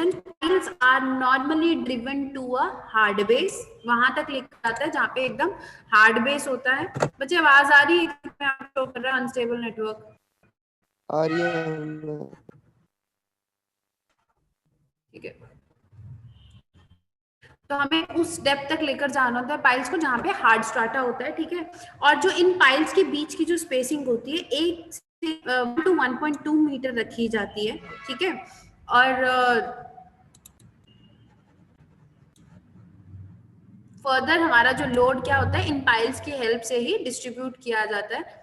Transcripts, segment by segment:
Piles are normally driven to a hard base, वहां तक लिखा जाता है जहाँ पे एकदम हार्ड बेस होता है। बच्चे आवाज आ रही है? अनस्टेबल नेटवर्क आ रही है मैम। ठीक है, तो हमें उस डेप्थ तक लेकर जाना होता है पाइल्स को जहाँ पे हार्ड स्ट्राटा होता है, ठीक है। और जो इन पाइल्स के बीच की जो स्पेसिंग होती है 1 से 1 to 1.2 मीटर रखी जाती है, ठीक है। और फर्दर हमारा जो लोड क्या होता है इन पाइल्स की हेल्प से ही डिस्ट्रीब्यूट किया जाता है।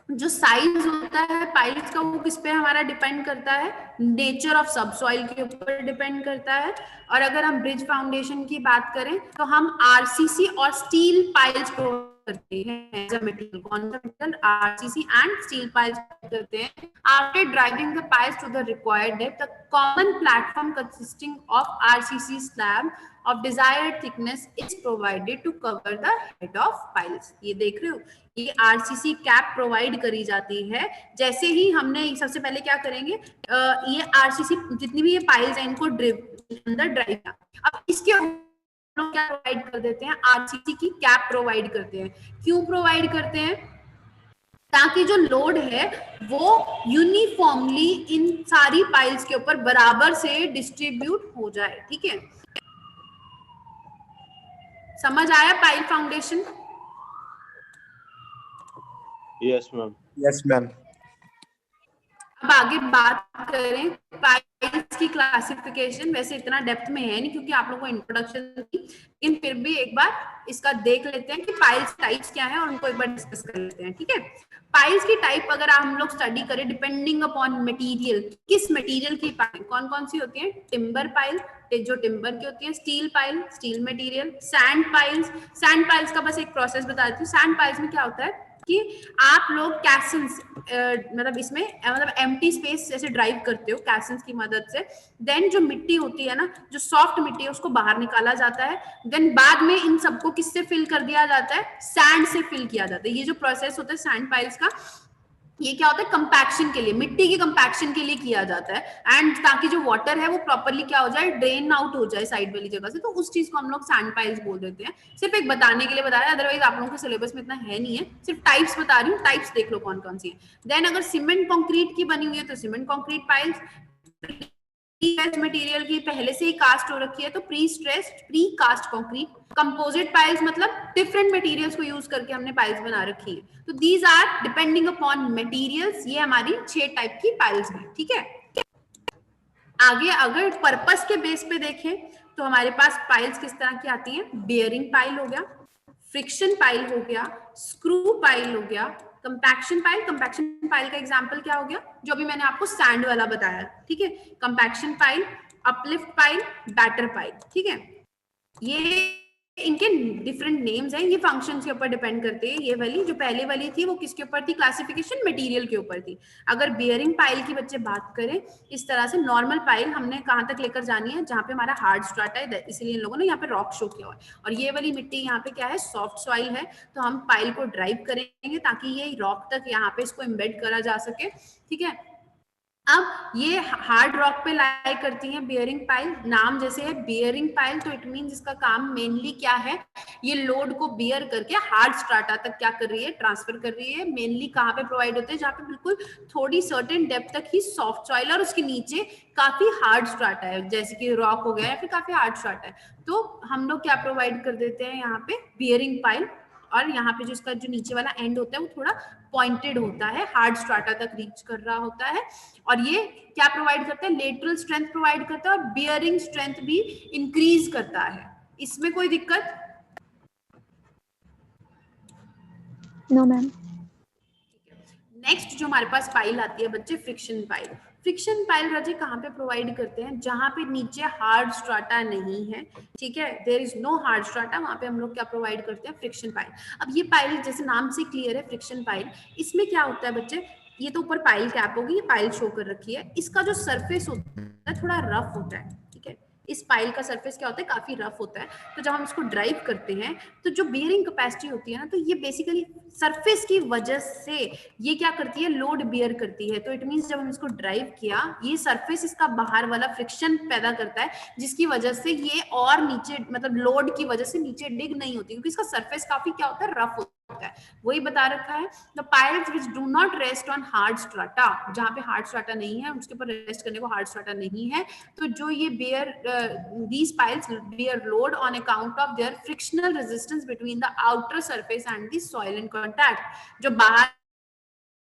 जो साइज होता है पाइल्स का वो किस पे हमारा डिपेंड करता है, नेचर ऑफ सबसॉइल के ऊपर डिपेंड करता है। और अगर हम ब्रिज फाउंडेशन की बात करें तो हम आरसीसी और स्टील पाइल्स प्रोवाइड करते हैं एज अ मटेरियल, कौन सा material, RCC and steel piles करते हैं। After driving the piles to the required depth, the common platform consisting of RCC slab of desired thickness is provided to cover the head of piles। ये देख रहे हो, ये RCC cap provide करी जाती है। जैसे ही हमने सबसे पहले क्या करेंगे, ये आरसीसी जितनी भी ये पाइल्स हैं इनको अंदर ड्राइव किया, अब इसके क्या प्रोवाइड कर देते हैं, आरसीसी की कैप प्रोवाइड करते हैं। क्यों प्रोवाइड करते हैं? ताकि जो लोड है वो यूनिफॉर्मली इन सारी पाइल्स के ऊपर बराबर से डिस्ट्रीब्यूट हो जाए, ठीक है। समझ आया pile foundation? Yes ma'am. Yes ma'am. अब आगे बात करें पाइल्स की क्लासिफिकेशन। वैसे इतना डेप्थ में है नहीं क्योंकि आप लोगों को इंट्रोडक्शन दी, लेकिन फिर भी एक बार इसका देख लेते हैं कि पाइल्स टाइप्स क्या है और उनको एक बार डिस्कस कर लेते हैं, ठीक है। पाइल्स की टाइप अगर हम लोग स्टडी करें डिपेंडिंग अपॉन मटेरियल, किस मटेरियल की पाइल कौन कौन सी होती है, टिम्बर पाइल जो टिम्बर की होती है, steel pile steel material, sand piles. Sand piles का बस एक प्रोसेस बता देती हूँ। सैंड पाइल्स में क्या होता है कि आप लोग कैसल्स मतलब इसमें मतलब एम्प्टी स्पेस जैसे ड्राइव करते हो कैसल्स की मदद से, देन जो मिट्टी होती है ना, जो सॉफ्ट मिट्टी है उसको बाहर निकाला जाता है, देन बाद में इन सबको किससे फिल कर दिया जाता है, सैंड से फिल किया जाता है। ये जो प्रोसेस होता है सैंड पाइल्स का, ये क्या होता है कंपैक्शन के लिए, मिट्टी की कंपैक्शन के लिए किया जाता है। एंड ताकि जो वाटर है वो प्रॉपर्ली क्या हो जाए, ड्रेन आउट हो जाए साइड वाली जगह से, तो उस चीज को हम लोग सैंड पाइल्स बोल देते हैं। सिर्फ एक बताने के लिए बताया, अदरवाइज आप लोगों के सिलेबस में इतना है नहीं है, सिर्फ टाइप्स बता रही हूँ, टाइप्स देख लो कौन कौन सी है। देन अगर सीमेंट कंक्रीट की बनी हुई है तो सीमेंट कंक्रीट पाइल्स, मटेरियल की पहले से ही कास्ट हो रखी है तो pre stressed pre cast concrete. Composite piles मतलब डिफरेंट मटेरियल्स को यूज करके हमने पाइल्स बना रखी है। तो these are depending upon materials. ये हमारी 6 टाइप की पाइल्स हैं, ठीक है। आगे अगर पर्पस के बेस पे देखें तो हमारे पास पाइल्स किस तरह की आती हैं, बियरिंग पाइल हो गया, फ्रिक्शन पाइल हो गया, स्क्रू पाइल हो गया, कंपैक्शन पाइल। कंपैक्शन पाइल का एग्जांपल क्या हो गया, जो भी मैंने आपको सैंड वाला बताया, ठीक है। Compaction pile, uplift pile, batter pile, ठीक है। ये इनके डिफरेंट नेम्स हैं, ये फंक्शंस के ऊपर डिपेंड करते हैं। ये वाली जो पहले वाली थी वो किसके ऊपर थी, क्लासिफिकेशन मटेरियल के ऊपर थी। अगर बियरिंग पाइल की बच्चे बात करें इस तरह से, नॉर्मल पाइल हमने कहाँ तक लेकर जानी है, जहाँ पे हमारा हार्ड स्ट्राटा है, इसलिए इन लोगों ने यहाँ पे रॉक शो किया हुआ है। और ये वाली मिट्टी यहाँ पे क्या है, सॉफ्ट सॉइल है, तो हम पाइल को ड्राइव करेंगे ताकि ये रॉक तक यहाँ पे इसको एम्बेड करा जा सके, ठीक है। अब ये हार्ड रॉक पे लाई करती है बियरिंग पाइल, नाम जैसे है बियरिंग पाइल, तो इट मीन इसका काम मेनली क्या है, ये लोड को बियर करके हार्ड स्ट्राटा तक क्या कर रही है, ट्रांसफर कर रही है। मेनली कहाँ पे प्रोवाइड होते हैं, जहाँ पे बिल्कुल थोड़ी सर्टेन डेप्थ तक ही सॉफ्ट सॉइल और उसके नीचे काफी हार्ड स्ट्राटा है, जैसे कि रॉक हो गया या फिर काफी हार्ड स्ट्राटा है, तो हम लोग क्या प्रोवाइड कर देते हैं यहाँ पे बियरिंग पाइल। और यहाँ पे जो इसका जो नीचे वाला एंड होता है वो थोड़ा पॉइंटेड होता है, हार्ड स्ट्राटा तक रीच कर रहा होता है। और ये क्या प्रोवाइड करता है, लेटरल स्ट्रेंथ प्रोवाइड करता है और बियरिंग स्ट्रेंथ भी इंक्रीज करता है। इसमें कोई दिक्कत? No ma'am. नेक्स्ट जो हमारे पास पाइल आती है बच्चे, फ्रिक्शन पाइल। फ्रिक्शन पाइल राजे कहाँ पे प्रोवाइड करते हैं, जहां पे नीचे हार्ड स्ट्राटा नहीं है, ठीक है, there is no hard strata, वहां पे हम लोग क्या प्रोवाइड करते हैं, फ्रिक्शन पाइल। अब ये पाइल जैसे नाम से क्लियर है फ्रिक्शन पाइल, इसमें क्या होता है बच्चे, ये तो ऊपर पाइल कैप होगी, ये पाइल शो कर रखी है, इसका जो सरफेस होता है थोड़ा रफ होता है, ठीक है। इस पाइल का सरफेस क्या होता है, काफी रफ होता है, तो जब हम इसको ड्राइव करते हैं तो जो बियरिंग कैपेसिटी होती है ना, तो ये बेसिकली सरफेस की वजह से ये क्या करती है, लोड बियर करती है। तो इट मींस जब हम इसको ड्राइव किया, ये सरफेस इसका बाहर वाला फ्रिक्शन पैदा करता है, जिसकी वजह से ये और नीचे, मतलब लोड की वजह से नीचे डिग नहीं होती, क्योंकि इसका सरफेस काफी क्या होता है, रफ होता है। वही बता रखा है, the piles which do not rest on hard strata, जहां पे हार्ड स्ट्राटा नहीं है उसके ऊपर रेस्ट करने को हार्ड स्ट्राटा नहीं है, तो जो ये bear these piles bear load on account of their frictional resistance between the outer surface and the soil in contact। जो बाहर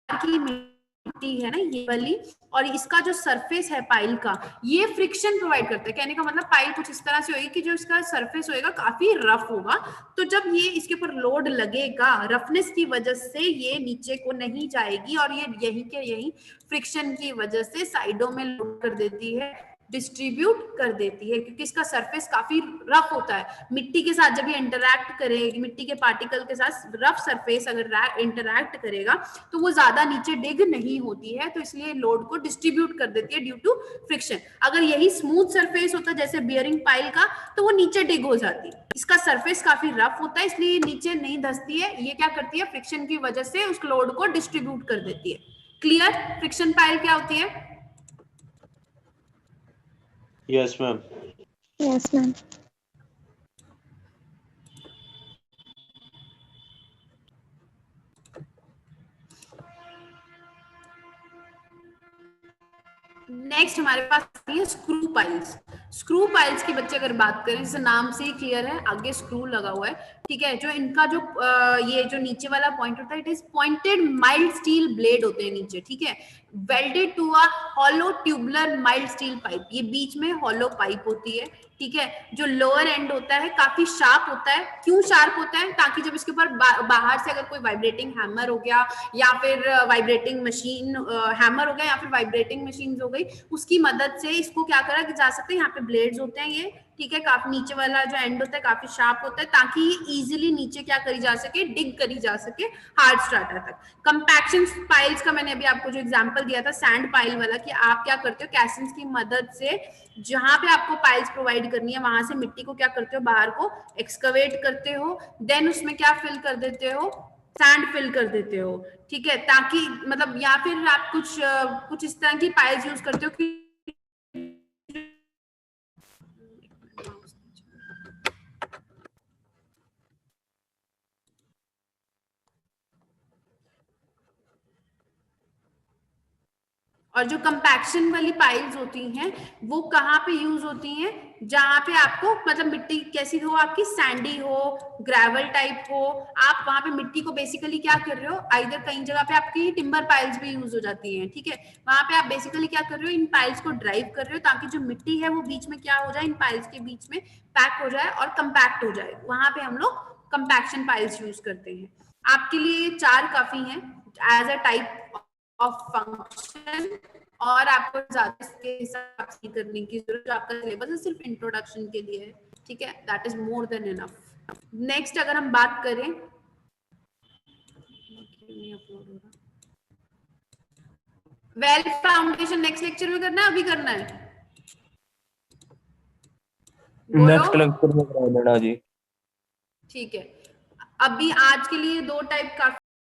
की मिट्टी है ना ये वाली, और इसका जो सरफेस है पाइल का, ये फ्रिक्शन प्रोवाइड करता है। कहने का मतलब पाइल कुछ इस तरह से होगी कि जो इसका सरफेस होएगा काफी रफ होगा, तो जब ये इसके ऊपर लोड लगेगा, रफनेस की वजह से ये नीचे को नहीं जाएगी, और ये यही के यही फ्रिक्शन की वजह से साइडों में लोड कर देती है, डिस्ट्रीब्यूट कर देती है, क्योंकि इसका सरफेस काफी रफ होता है। मिट्टी के साथ जब ये इंटरैक्ट करेगी, मिट्टी के पार्टिकल के साथ रफ सरफेस अगर इंटरैक्ट करेगा तो वो ज्यादा नीचे डिग नहीं होती है, तो इसलिए लोड को डिस्ट्रीब्यूट कर देती है ड्यू टू फ्रिक्शन। अगर यही स्मूथ सरफेस होता जैसे बियरिंग पाइल का, तो वो नीचे डिग हो जाती। इसका सरफेस काफी रफ होता है, इसलिए नीचे नहीं धसती है। ये क्या करती है, फ्रिक्शन की वजह से उस लोड को डिस्ट्रीब्यूट कर देती है। क्लियर? फ्रिक्शन पाइल क्या होती है? Yes, ma'am. Yes, ma'am. Next हमारे पास आती है स्क्रू पाइल्स। स्क्रू पाइल्स की बच्चे अगर बात करें, जैसे नाम से ही क्लियर है, आगे स्क्रू लगा हुआ है, ठीक है। जो इनका जो ये जो नीचे वाला पॉइंट होता है, it is pointed mild steel blade होते हैं नीचे, ठीक है, welded to a hollow tubular mild steel pipe. ये बीच में हॉलो पाइप होती है, ठीक है। जो लोअर एंड होता है काफी शार्प होता है। क्यों शार्प होता है? ताकि जब इसके ऊपर बाहर से अगर कोई वाइब्रेटिंग हैमर हो गया, या फिर वाइब्रेटिंग मशीन हैमर हो गया, या फिर वाइब्रेटिंग मशीन हो गई, उसकी मदद से इसको क्या करा जा सकते हैं। यहाँ पे ब्लेड्स होते हैं ये, ठीक है, काफी नीचे वाला जो एंड होता है काफी शार्प होता है, ताकि ये इजीली नीचे क्या करी जा सके, डिग करी जा सके हार्ड स्ट्राटा तक। कंपैक्शन पाइल्स का मैंने अभी आपको जो एग्जांपल दिया था सैंड पाइल वाला, कि आप क्या करते हो, कैसेंस की मदद से जहां पे आपको पाइल्स प्रोवाइड करनी है वहां से मिट्टी को क्या करते हो, बाहर को एक्सकवेट करते हो, देन उसमें क्या फिल कर देते हो, सैंड फिल कर देते हो, ठीक है, ताकि मतलब, या फिर आप कुछ इस तरह की पाइल्स यूज करते हो कि और जो कंपैक्शन वाली पाइल्स होती हैं वो कहाँ पे यूज होती हैं, जहां पे आपको मतलब मिट्टी कैसी हो, आपकी सैंडी हो, ग्रेवल टाइप हो, आप वहां पे मिट्टी को बेसिकली क्या कर रहे हो, आइदर कई जगह पे आपकी टिम्बर पाइल्स भी यूज हो जाती हैं, ठीक है, वहां पे आप बेसिकली क्या कर रहे हो, इन पाइल्स को ड्राइव कर रहे हो, ताकि जो मिट्टी है वो बीच में क्या हो जाए, इन पाइल्स के बीच में पैक हो जाए और कंपैक्ट हो जाए। वहां पे हम लोग कंपैक्शन पाइल्स यूज करते हैं। आपके लिए 4 काफी हैं as a type of function, और आपको ज्यादा इसके हिसाब से करने की जरूरत, आपका सिलेबस है सिर्फ इंट्रोडक्शन के लिए है, ठीक है, that is more than enough. Next अगर हम बात करें, वेल फाउंडेशन नेक्स्ट लेक्चर में करना है, अभी करना है? नेक्स्ट लेक्चर में करा देना जी। ठीक है, अभी आज के लिए 2 टाइप काफी